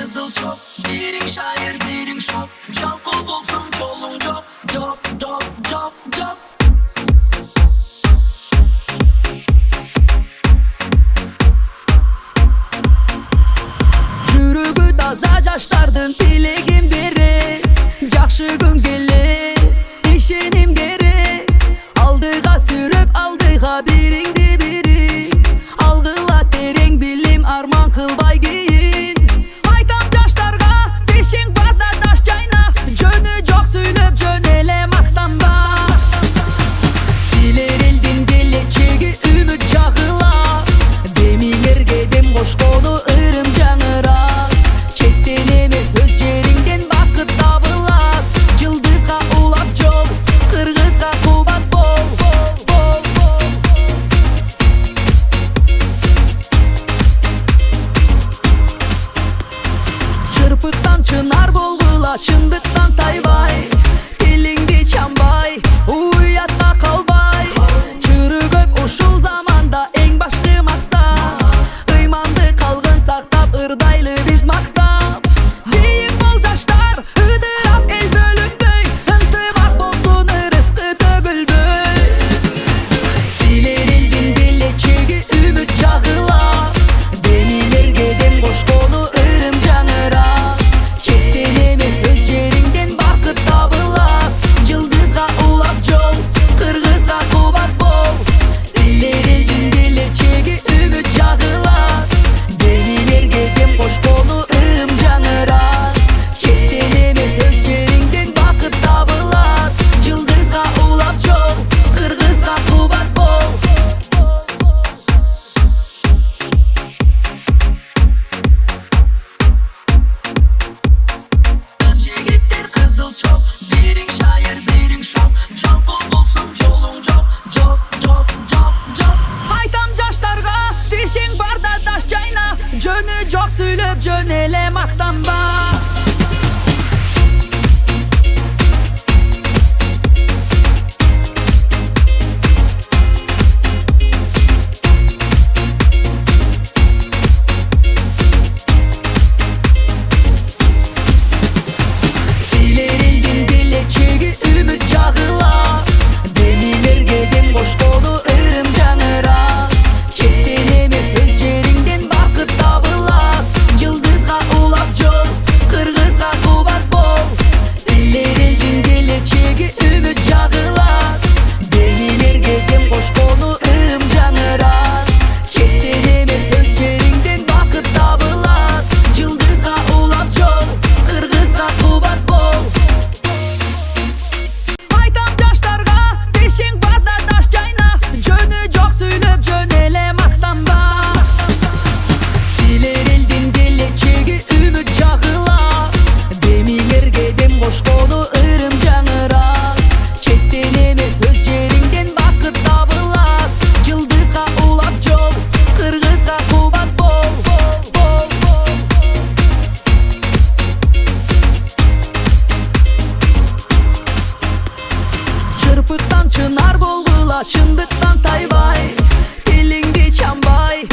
kızıl çok. Biring şair, biring şok. Çalkol bolsun çolun çok. Çok, çok, çok, çok. Жүрегі таза жаштардын тилегин бери. Жакшы күн келе, ишеним керек. Алдыга сүрүп, алдыга бириңди бири. Алгыла терең билим, арман кылбай кийин. Айтам жаштарга, бешиң барда таш жайна. Жөнү жок сүйлөп, жөн эле мактанба. Силер элдин келечеги үмүт жагыла. Демиңерге дем кошкону ырым жаңыра. Четтен эмес өз жериңден бакыт табылат. Жылдызга улап жол, кыргызга кубат бол. Чырпыктан чынар болгула, чындыктан тайбай. Тилиңди чамбай, уятта калбай. Чырыгып ушул заманда эң башкы максат. Ыйманды калгын сактап, ырдайлы биз мактап. Бийик бол жаштар, ыдырап эл бөлүнбөй. Ынтымак болсун ырыскы төгүлбөй. Силер элдин келечеги үмүт жагыла. Демиңерге дем кошкону ырым жаңыра. Четтен эмес өз жериңден бакыт табылат. Жылдызга улап жол, кыргызга кубат бол. Силер элдин келечеги үмүт жагыла. Демиңерге дем кошкону ырым жаңыра. Четтен эмес өз жериңден бакыт табылат. Жылдызга улап жол, кыргызга кубат бол. Kız jigitler kızıl çok. Biring şair, biring şok. Çalkol bolsun çolun çok. Çok, çok, çok, çok. Айтам жаштарга, бешиң барда таш жайна. Жөнү жок сүйлөп, жөн эле мактанба. Силер элдин келечеги үмүт жагыла. Демиңерге дем кошкону ырым жаңыра. Четтен эмес өз жериңден бакыт табылат. Жылдызга улап жол, кыргызга кубат бол. Силер элдин келечеги үмүт жагыла. Демиңерге дем кошкону ырым жаңыра. Четтен эмес өз жериңден бакыт табылат. Жылдызга улап жол, кыргызга кубат бол. Айтам жаштарга, бешиң барда таш жайна. Жөнү жок сүйлөп, жөн эле мактанба. Силер элдин келечеги үмүт жагыла. Демиңерге дем кошкону ырым жаңыра. Четтен эмес өз жериңден бакыт табылат. Жылдызга улап жол, кыргызга кубат бол. Чырпыктан чынар болгула, чындыктан тайбай. Тилиңди чамбай,